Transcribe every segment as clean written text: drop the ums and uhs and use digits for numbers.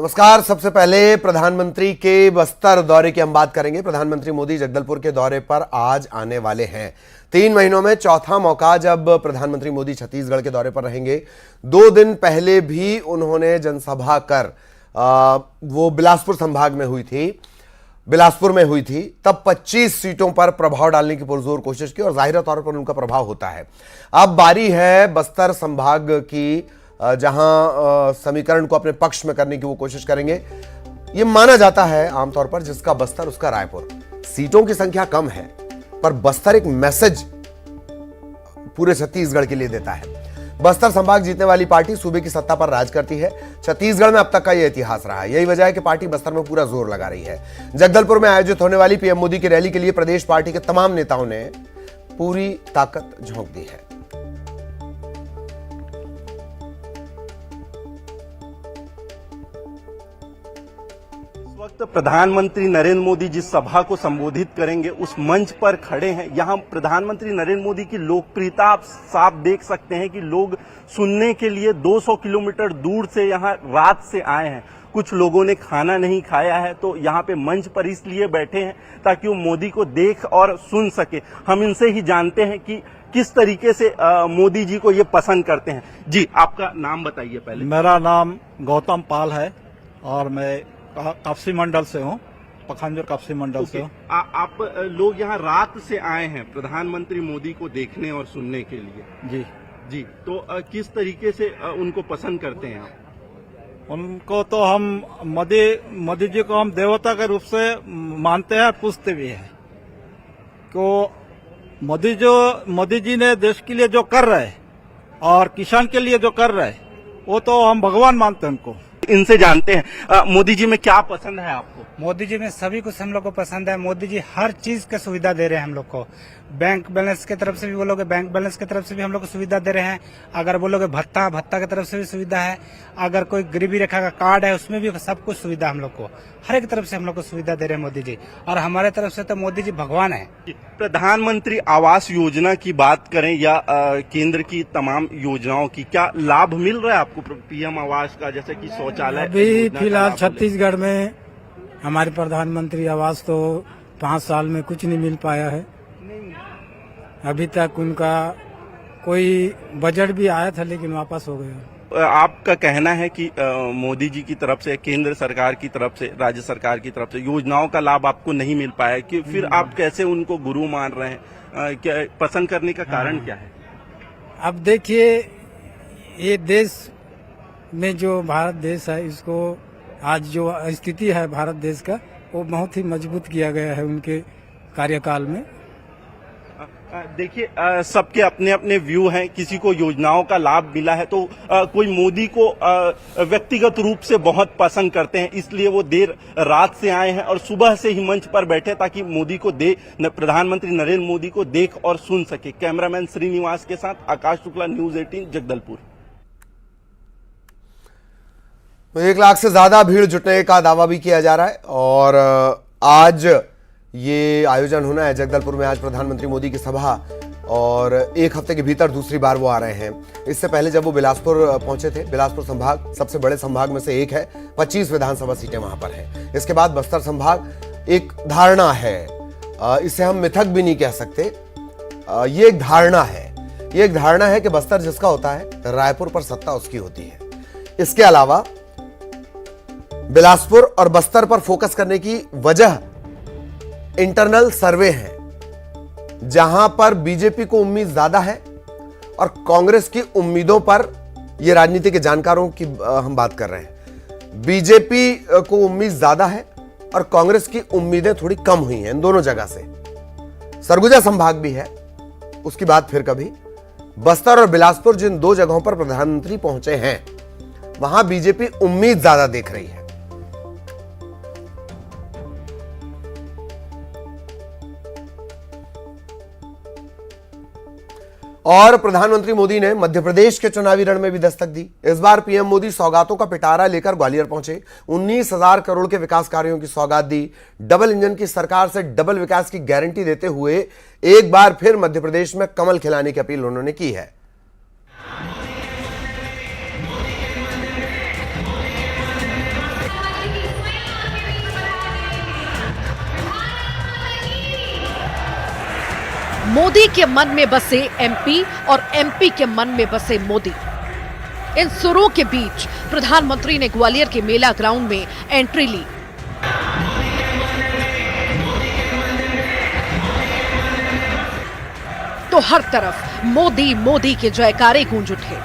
नमस्कार। सबसे पहले प्रधानमंत्री के बस्तर दौरे की हम बात करेंगे। प्रधानमंत्री मोदी जगदलपुर के दौरे पर आज आने वाले हैं। 3 महीनों में चौथा मौका जब प्रधानमंत्री मोदी छत्तीसगढ़ के दौरे पर रहेंगे। 2 दिन पहले भी उन्होंने जनसभा कर वो बिलासपुर संभाग में हुई थी, बिलासपुर में हुई थी, तब 25 सीटों पर प्रभाव डालने की पुरजोर कोशिश की और जाहिर तौर पर उनका प्रभाव होता है। अब बारी है बस्तर संभाग की, जहां समीकरण को अपने पक्ष में करने की वो कोशिश करेंगे। ये माना जाता है आमतौर पर जिसका बस्तर उसका रायपुर। सीटों की संख्या कम है पर बस्तर एक मैसेज पूरे छत्तीसगढ़ के लिए देता है। बस्तर संभाग जीतने वाली पार्टी सूबे की सत्ता पर राज करती है। छत्तीसगढ़ में अब तक का यह इतिहास रहा है। यही वजह है कि पार्टी बस्तर में पूरा जोर लगा रही है। जगदलपुर में आयोजित होने वाली पीएम मोदी की रैली के लिए प्रदेश पार्टी के तमाम नेताओं ने पूरी ताकत झोंक दी है। वक्त प्रधानमंत्री नरेंद्र मोदी जिस सभा को संबोधित करेंगे उस मंच पर खड़े हैं। यहां प्रधानमंत्री नरेंद्र मोदी की लोकप्रियता आप साफ देख सकते हैं कि लोग सुनने के लिए 200 किलोमीटर दूर से यहां रात से आए हैं। कुछ लोगों ने खाना नहीं खाया है तो यहां पे मंच पर इसलिए बैठे हैं ताकि वो मोदी को देख और सुन सके। हम इनसे ही जानते हैं कि किस तरीके से मोदी जी को ये पसंद करते हैं। जी, आपका नाम बताइए पहले। मेरा नाम गौतम पाल है और मैं कापसी मंडल से हूँ, पखांजूर कापसी मंडल से हूँ। आप लोग यहाँ रात से आए हैं प्रधानमंत्री मोदी को देखने और सुनने के लिए। जी जी, तो किस तरीके से उनको पसंद करते हैं आप? उनको तो हम मोदी जी को हम देवता के रूप से मानते हैं, पूछते भी हैं। तो मोदी जी ने देश के लिए जो कर रहे हैं और किसान के लिए जो कर रहे हैं वो तो हम भगवान मानते हैं उनको। इनसे जानते हैं मोदी जी में क्या पसंद है आपको? मोदी जी में सभी कुछ हम लोग को पसंद है। मोदी जी हर चीज की सुविधा दे रहे हैं हम लोग को। बैंक बैलेंस की तरफ से भी बोलोगे, बैंक बैलेंस की तरफ से भी हम लोग को सुविधा दे रहे हैं। अगर बोलोगे भत्ता की तरफ से भी सुविधा है। अगर कोई गरीबी रेखा का कार्ड है उसमें भी सब कुछ सुविधा हम लोग को, हर एक तरफ से हम लोग को सुविधा दे रहे हैं मोदी जी। और हमारे तरफ से तो मोदी जी भगवान है। प्रधानमंत्री आवास योजना की बात करें या केंद्र की तमाम योजनाओं की, क्या लाभ मिल रहा है आपको पीएम आवास का? जैसे कि शौचालय अभी फिलहाल छत्तीसगढ़ में हमारे प्रधानमंत्री आवास तो 5 साल में कुछ नहीं मिल पाया है। अभी तक उनका कोई बजट भी आया था लेकिन वापस हो गया। आपका कहना है कि मोदी जी की तरफ से, केंद्र सरकार की तरफ से, राज्य सरकार की तरफ से योजनाओं का लाभ आपको नहीं मिल पाया कि फिर आप कैसे उनको गुरु मान रहे हैं? क्या पसंद करने का कारण क्या है? अब देखिए, ये देश में जो भारत देश है, इसको आज जो स्थिति है भारत देश का, वो बहुत ही मजबूत किया गया है उनके कार्यकाल में। देखिए, सबके अपने अपने व्यू हैं। किसी को योजनाओं का लाभ मिला है तो कोई मोदी को व्यक्तिगत रूप से बहुत पसंद करते हैं, इसलिए वो देर रात से आए हैं और सुबह से ही मंच पर बैठे ताकि मोदी को प्रधानमंत्री नरेंद्र मोदी को देख और सुन सके। कैमरामैन श्रीनिवास के साथ आकाश शुक्ला, न्यूज 18 जगदलपुर। 1 लाख से ज्यादा भीड़ जुटने का दावा भी किया जा रहा है और आज ये आयोजन होना है जगदलपुर में। आज प्रधानमंत्री मोदी की सभा और 1 हफ्ते के भीतर दूसरी बार वो आ रहे हैं। इससे पहले जब वो बिलासपुर पहुंचे थे, बिलासपुर संभाग सबसे बड़े संभाग में से एक है, 25 विधानसभा सीटें वहां पर हैं। इसके बाद बस्तर संभाग, एक धारणा है, इसे हम मिथक भी नहीं कह सकते, ये एक धारणा है। ये एक धारणा है कि बस्तर जिसका होता है, रायपुर पर सत्ता उसकी होती है। इसके अलावा बिलासपुर और बस्तर पर फोकस करने की वजह इंटरनल सर्वे है, जहां पर बीजेपी को उम्मीद ज्यादा है और कांग्रेस की उम्मीदों पर, यह राजनीति के जानकारों की हम बात कर रहे हैं, बीजेपी को उम्मीद ज्यादा है और कांग्रेस की उम्मीदें थोड़ी कम हुई हैं इन दोनों जगह से। सरगुजा संभाग भी है, उसकी बात फिर कभी। बस्तर और बिलासपुर जिन 2 जगहों पर प्रधानमंत्री पहुंचे हैं, वहां बीजेपी उम्मीद ज्यादा देख रही है। और प्रधानमंत्री मोदी ने मध्य प्रदेश के चुनावी रण में भी दस्तक दी। इस बार पीएम मोदी सौगातों का पिटारा लेकर ग्वालियर पहुंचे। 19,000 करोड़ के विकास कार्यों की सौगात दी। डबल इंजन की सरकार से डबल विकास की गारंटी देते हुए एक बार फिर मध्य प्रदेश में कमल खिलाने की अपील उन्होंने की है। मोदी के मन में बसे एमपी और एमपी के मन में बसे मोदी। इन सुरों के बीच प्रधानमंत्री ने ग्वालियर के मेला ग्राउंड में एंट्री ली। तो हर तरफ मोदी मोदी के जयकारे गूंज उठे।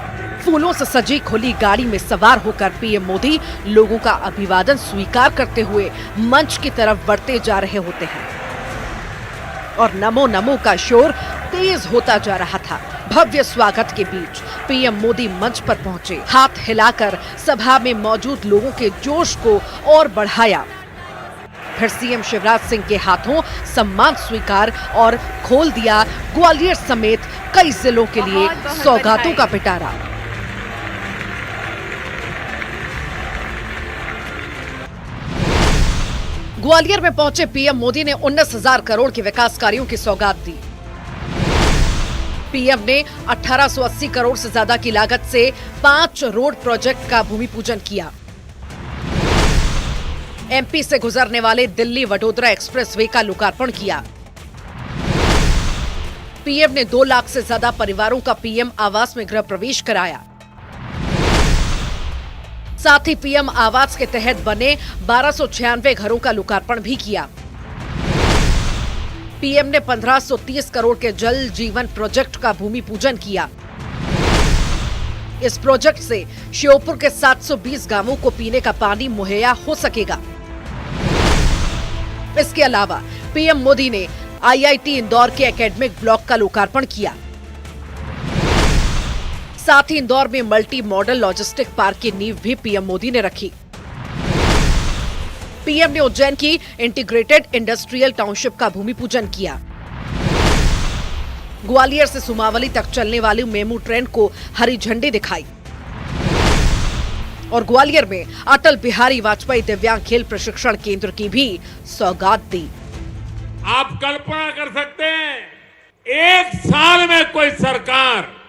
फूलों से सजी खुली गाड़ी में सवार होकर पीएम मोदी लोगों का अभिवादन स्वीकार करते हुए मंच की तरफ बढ़ते जा रहे होते हैं और नमो नमो का शोर तेज होता जा रहा था। भव्य स्वागत के बीच पीएम मोदी मंच पर पहुंचे। हाथ हिलाकर सभा में मौजूद लोगों के जोश को और बढ़ाया। फिर सीएम शिवराज सिंह के हाथों सम्मान स्वीकार और खोल दिया ग्वालियर समेत कई जिलों के लिए सौगातों का पिटारा। ग्वालियर में पहुंचे पीएम मोदी ने 19,000 करोड़ के विकास कार्यों की सौगात दी। पीएम ने 1880 करोड़ से ज्यादा की लागत से 5 रोड प्रोजेक्ट का भूमि पूजन किया। एमपी से गुजरने वाले दिल्ली वडोदरा एक्सप्रेसवे का लोकार्पण किया। पीएम ने 2 लाख से ज्यादा परिवारों का पीएम आवास में गृह प्रवेश कराया। साथ ही पीएम आवास के तहत बने 1296 घरों का लोकार्पण भी किया। पीएम ने 1530 करोड़ के जल जीवन प्रोजेक्ट का भूमि पूजन किया। इस प्रोजेक्ट से श्योपुर के 720 गांवों को पीने का पानी मुहैया हो सकेगा। इसके अलावा पीएम मोदी ने आईआईटी इंदौर के एकेडमिक ब्लॉक का लोकार्पण किया। साथ ही इंदौर में मल्टी मॉडल लॉजिस्टिक पार्क की नींव भी पीएम मोदी ने रखी। पीएम ने उज्जैन की इंटीग्रेटेड इंडस्ट्रियल टाउनशिप का भूमि पूजन किया। ग्वालियर से सुमावली तक चलने वाली मेमू ट्रेन को हरी झंडी दिखाई और ग्वालियर में अटल बिहारी वाजपेयी दिव्यांग खेल प्रशिक्षण केंद्र की भी सौगात दी। आप कल्पना कर सकते हैं, एक साल में कोई सरकार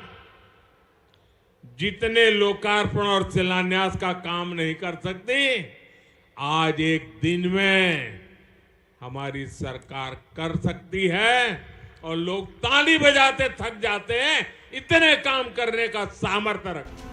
जितने लोकार्पण और शिलान्यास का काम नहीं कर सकती, आज एक दिन में हमारी सरकार कर सकती है और लोग ताली बजाते थक जाते हैं, इतने काम करने का सामर्थ्य रखते हैं।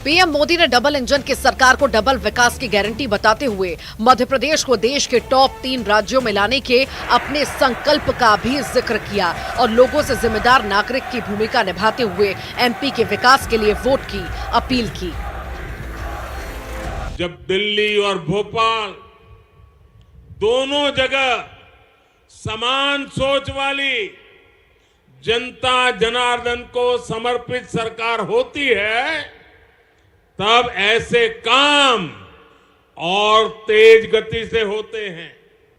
पीएम मोदी ने डबल इंजन की सरकार को डबल विकास की गारंटी बताते हुए मध्य प्रदेश को देश के टॉप 3 राज्यों में लाने के अपने संकल्प का भी जिक्र किया और लोगों से जिम्मेदार नागरिक की भूमिका निभाते हुए एमपी के विकास के लिए वोट की अपील की। जब दिल्ली और भोपाल दोनों जगह समान सोच वाली जनता जनार्दन को समर्पित सरकार होती है, तब ऐसे काम और तेज गति से होते हैं।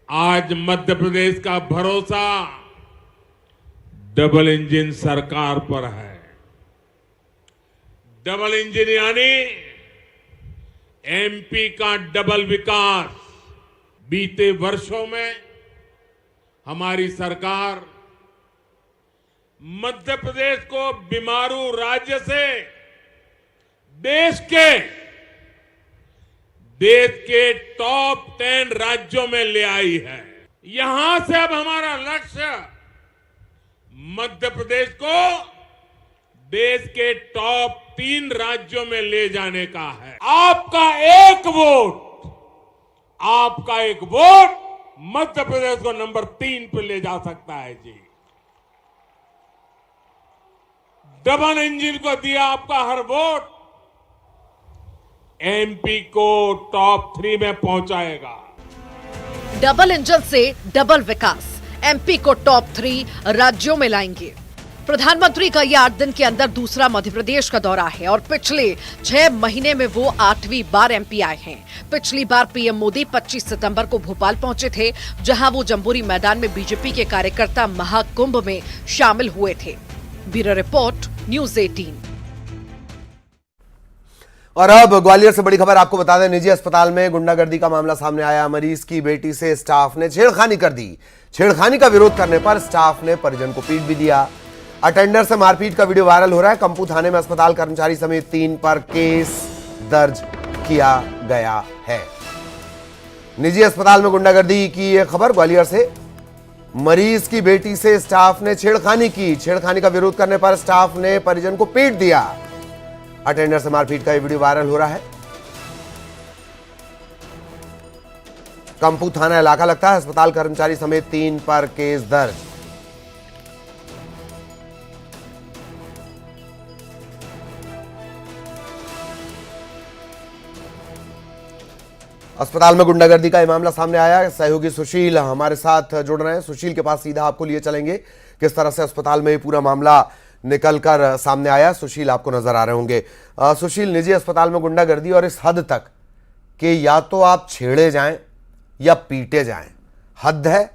आज मध्य प्रदेश का भरोसा डबल इंजन सरकार पर है। डबल इंजन यानी एमपी का डबल विकास। बीते वर्षों में हमारी सरकार मध्य प्रदेश को बीमारू राज्य से देश के टॉप 10 राज्यों में ले आई है। यहां से अब हमारा लक्ष्य मध्य प्रदेश को देश के टॉप 3 राज्यों में ले जाने का है। आपका एक वोट मध्य प्रदेश को नंबर 3 पे ले जा सकता है जी। डबल इंजन को दिया आपका हर वोट एमपी को टॉप 3 में पहुंचाएगा। डबल इंजन से डबल विकास, एमपी को टॉप 3 राज्यों में लाएंगे। प्रधानमंत्री का यह 8 दिन के अंदर दूसरा मध्य प्रदेश का दौरा है और पिछले 6 महीने में वो 8वीं बार एमपी आए हैं। पिछली बार पीएम मोदी 25 सितंबर को भोपाल पहुंचे थे, जहां वो जंबूरी मैदान में बीजेपी के कार्यकर्ता महाकुंभ में शामिल हुए थे। Bureau report, news 18। और अब ग्वालियर से बड़ी खबर आपको बता दें, निजी अस्पताल में गुंडागर्दी का मामला सामने आया। मरीज की बेटी से स्टाफ ने छेड़खानी कर दी। छेड़खानी का विरोध करने पर स्टाफ ने परिजन को पीट भी दिया। अटेंडर से मारपीट का वीडियो वायरल हो रहा है। कंपू थाने में अस्पताल कर्मचारी समेत 3 पर केस दर्ज किया गया है। निजी अस्पताल में गुंडागर्दी की यह खबर ग्वालियर से मरीज की बेटी से स्टाफ ने छेड़खानी की। छेड़खानी का विरोध करने पर स्टाफ ने परिजन को पीट दिया। अटेंडर से मारपीट का ये वीडियो वायरल हो रहा है। कंपू थाना इलाका लगता है। अस्पताल कर्मचारी समेत 3 पर केस दर्ज। अस्पताल में गुंडागर्दी का यह मामला सामने आया है। सहयोगी सुशील हमारे साथ जुड़ रहे हैं। सुशील के पास सीधा आपको लिए चलेंगे, किस तरह से अस्पताल में ये पूरा मामला निकलकर सामने आया। सुशील आपको नजर आ रहे होंगे। सुशील, निजी अस्पताल में गुंडागर्दी और इस हद तक कि या तो आप छेड़े जाएं या पीटे जाएं, हद है।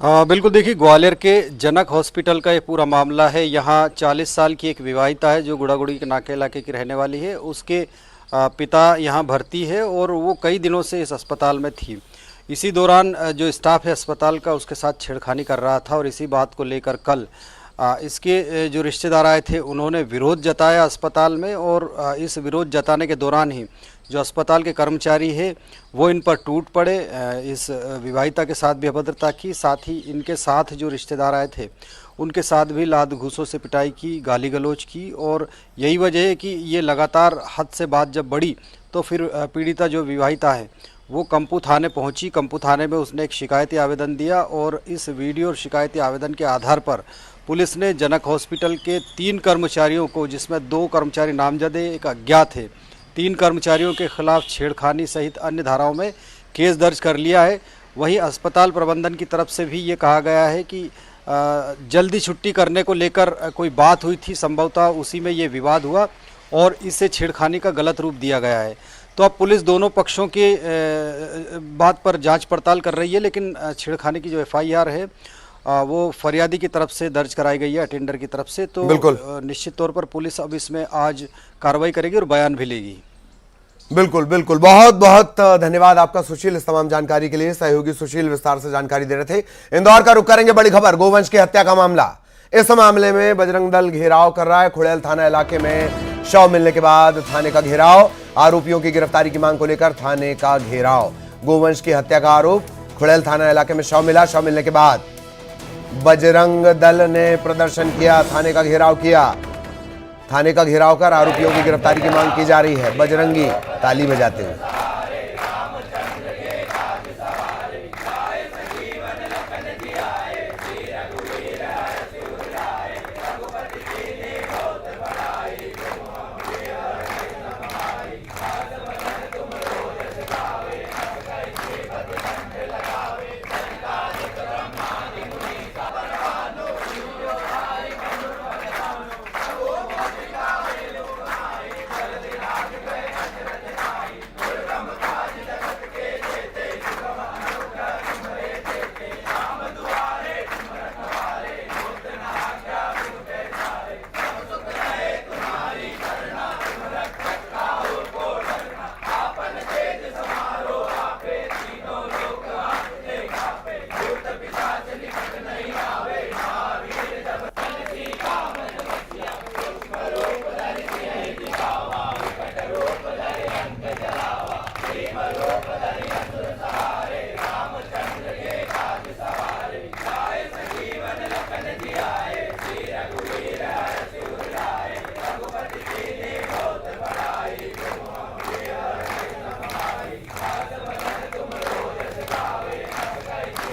बिल्कुल, देखिए ग्वालियर के जनक हॉस्पिटल का ये पूरा मामला है। यहाँ 40 साल की एक विवाहिता है जो गुड़ागुड़ी के नाके इलाके की रहने वाली है। उसके पिता यहाँ भर्ती है और वो कई दिनों से इस अस्पताल में थी। इसी दौरान जो स्टाफ है अस्पताल का उसके साथ छेड़खानी कर रहा था और इसी बात को लेकर कल इसके जो रिश्तेदार आए थे उन्होंने विरोध जताया अस्पताल में। और इस विरोध जताने के दौरान ही जो अस्पताल के कर्मचारी है वो इन पर टूट पड़े। इस विवाहिता के साथ भी अभद्रता की, साथ ही इनके साथ जो रिश्तेदार आए थे उनके साथ भी लात घूंसों से पिटाई की, गाली गलौज की। और यही वजह है कि ये लगातार हद से बात जब बढ़ी तो फिर पीड़िता जो विवाहिता है वो कंपू थाने पहुंची। कंपू थाने में उसने एक शिकायती आवेदन दिया और इस वीडियो और शिकायती आवेदन के आधार पर पुलिस ने जनक हॉस्पिटल के 3 कर्मचारियों को, जिसमें 2 कर्मचारी नामजद है, एक अज्ञात है, 3 कर्मचारियों के खिलाफ छेड़खानी सहित अन्य धाराओं में केस दर्ज कर लिया है। वहीं अस्पताल प्रबंधन की तरफ से भी ये कहा गया है कि जल्दी छुट्टी करने को लेकर कोई बात हुई थी, संभवतः उसी में ये विवाद हुआ और इससे छेड़खानी का गलत रूप दिया गया है। तो अब पुलिस दोनों पक्षों के बात पर जांच पड़ताल कर रही है, लेकिन छेड़खानी की जो FIR है वो फरियादी की तरफ से दर्ज कराई गई है, अटेंडर की तरफ से। तो निश्चित तौर पर पुलिस अब इसमें आज कार्रवाई करेगी और बयान भी लेगी। बिल्कुल बिल्कुल, बहुत बहुत धन्यवाद आपका सुशील इस तमाम जानकारी के लिए। सहयोगी सुशील विस्तार से जानकारी दे रहे थे। इंदौर का रुख करेंगे। बड़ी खबर, गोवंश की हत्या का मामला। इस मामले में बजरंग दल घेराव कर रहा है। खुड़ैल थाना इलाके में शव मिलने के बाद थाने का घेराव। आरोपियों की गिरफ्तारी की मांग को लेकर थाने का घेराव। गोवंश की हत्या का आरोप। खुड़ैल थाना इलाके में शव मिला। शव मिलने के बाद बजरंग दल ने प्रदर्शन किया, थाने का घेराव किया। थाने का घेराव कर आरोपियों की गिरफ्तारी की मांग की जा रही है। बजरंगी ताली बजाते हुए।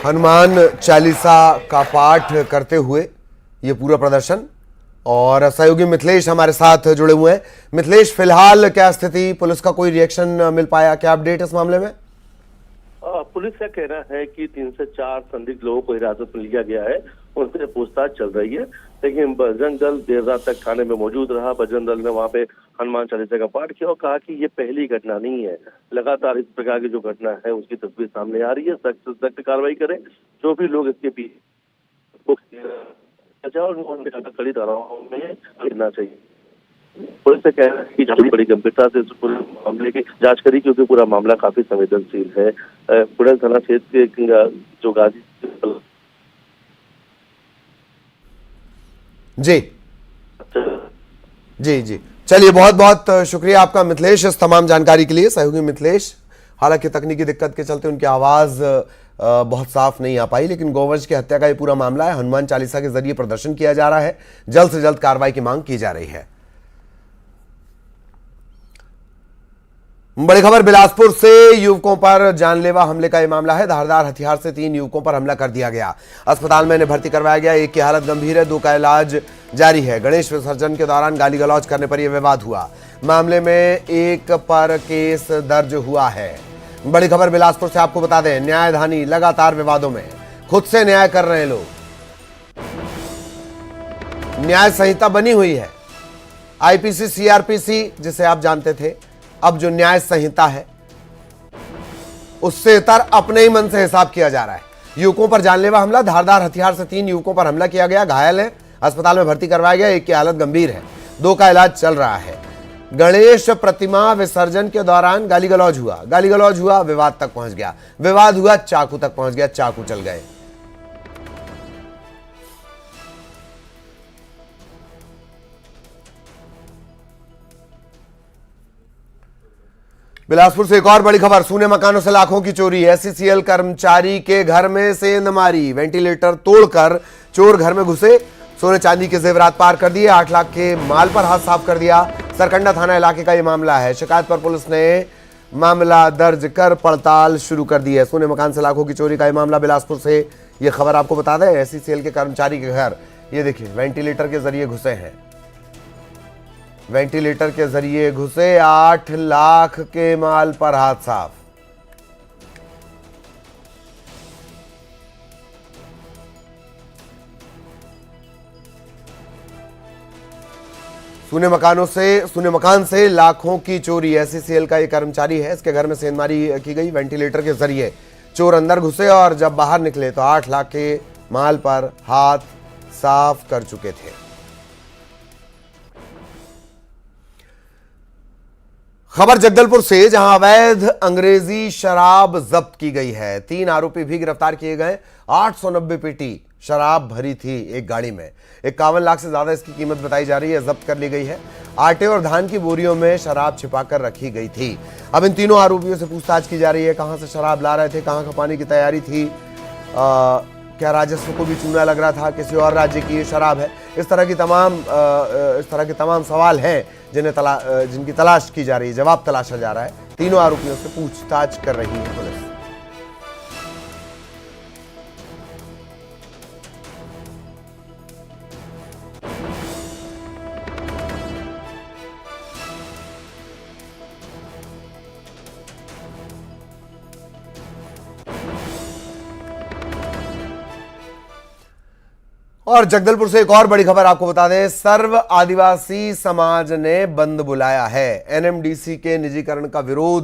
हनुमान चालीसा का पाठ करते हुए ये पूरा प्रदर्शन। और सहयोगी मिथिलेश हमारे साथ जुड़े हुए हैं। मिथिलेश, फिलहाल क्या स्थिति, पुलिस का कोई रिएक्शन मिल पाया, क्या अपडेट इस मामले में? पुलिस का कहना है कि 3 से 4 संदिग्ध लोगों को हिरासत में लिया गया है, उनसे पूछताछ चल रही है। लेकिन बजरंग दल देर रात तक थाने में मौजूद रहा। बजरंग दल ने वहाँ पे हनुमान चालीसा का पाठ किया और कहा कि ये पहली घटना नहीं है, लगातार इस प्रकार की जो घटना है उसकी तस्वीर सामने आ रही है। सख्त से सख्त कार्रवाई करें, जो भी लोग इसके पीछे और कड़ी धाराओं में गिरना चाहिए। पुलिस से कहना है कि जांच बड़ी गंभीरता से इस पूरे मामले की जांच करी, क्योंकि पूरा मामला काफी संवेदनशील है। खुड़ैल थाना क्षेत्र के जो गाजी जी जी जी, चलिए बहुत बहुत शुक्रिया आपका मिथिलेश इस तमाम जानकारी के लिए। सहयोगी मिथिलेश हालांकि तकनीकी दिक्कत के चलते उनकी आवाज बहुत साफ नहीं आ पाई, लेकिन गौवंश की हत्या का ये पूरा मामला है। हनुमान चालीसा के जरिए प्रदर्शन किया जा रहा है, जल्द से जल्द कार्रवाई की मांग की जा रही है। बड़ी खबर बिलासपुर से युवकों पर जानलेवा हमले का यह मामला है। धारदार हथियार से 3 युवकों पर हमला कर दिया गया। अस्पताल में इन्हें भर्ती करवाया गया। एक की हालत गंभीर है, 2 का इलाज जारी है। गणेश विसर्जन के दौरान गाली गलौज करने पर यह विवाद हुआ। मामले में एक पर केस दर्ज हुआ है। बड़ी खबर बिलासपुर से आपको बता दें, न्यायधानी लगातार विवादों में, खुद से न्याय कर रहे हैं लोग। न्याय संहिता बनी हुई है, आईपीसी सीआरपीसी जिसे आप जानते थे, अब जो न्याय संहिता है उससे इतर अपने ही मन से हिसाब किया जा रहा है। युवकों पर जानलेवा हमला, धारदार हथियार से 3 युवकों पर हमला किया गया। घायल है, अस्पताल में भर्ती करवाया गया। एक की हालत गंभीर है, 2 का इलाज चल रहा है। गणेश प्रतिमा विसर्जन के दौरान गाली गलौज हुआ, विवाद तक पहुंच गया। विवाद हुआ, चाकू तक पहुंच गया, चाकू चल गए। बिलासपुर से एक और बड़ी खबर, सूने मकानों से लाखों की चोरी। एससीसीएल कर्मचारी के घर में सेंधमारी, वेंटिलेटर तोड़कर चोर घर में घुसे, सोने चांदी के जेवरात पार कर दिए, 8 लाख के माल पर हाथ साफ कर दिया। सरकंडा थाना इलाके का यह मामला है। शिकायत पर पुलिस ने मामला दर्ज कर पड़ताल शुरू कर दी है। सोने मकान से लाखों की चोरी का यह मामला बिलासपुर से यह खबर आपको बता दें। एससीसीएल के कर्मचारी के घर, ये देखिए, वेंटिलेटर के जरिए घुसे हैं। वेंटिलेटर के जरिए घुसे, 8 लाख के माल पर हाथ साफ। सूने मकान से लाखों की चोरी। एससीसीएल का ये कर्मचारी है, इसके घर में सेंधमारी की गई। वेंटिलेटर के जरिए चोर अंदर घुसे और जब बाहर निकले तो 8 लाख के माल पर हाथ साफ कर चुके थे। खबर जगदलपुर से, जहां अवैध अंग्रेजी शराब जब्त की गई है। 3 आरोपी भी गिरफ्तार किए गए। 890 पेटी शराब भरी थी एक गाड़ी में। 51 लाख से ज्यादा इसकी कीमत बताई जा रही है, जब्त कर ली गई है। आटे और धान की बोरियों में शराब छिपाकर रखी गई थी। अब इन तीनों आरोपियों से पूछताछ की जा रही है। कहां से शराब ला रहे थे, कहां खपाने की तैयारी थी, क्या राजस्व को भी चूना लग रहा था, किसी और राज्य की ये शराब है। इस तरह के तमाम सवाल हैं जिनकी तलाश की जा रही है, जवाब तलाशा जा रहा है। तीनों आरोपियों से पूछताछ कर रही है पुलिस। और जगदलपुर से एक और बड़ी खबर आपको बता दें, सर्व आदिवासी समाज ने बंद बुलाया है। एनएमडीसी के निजीकरण का विरोध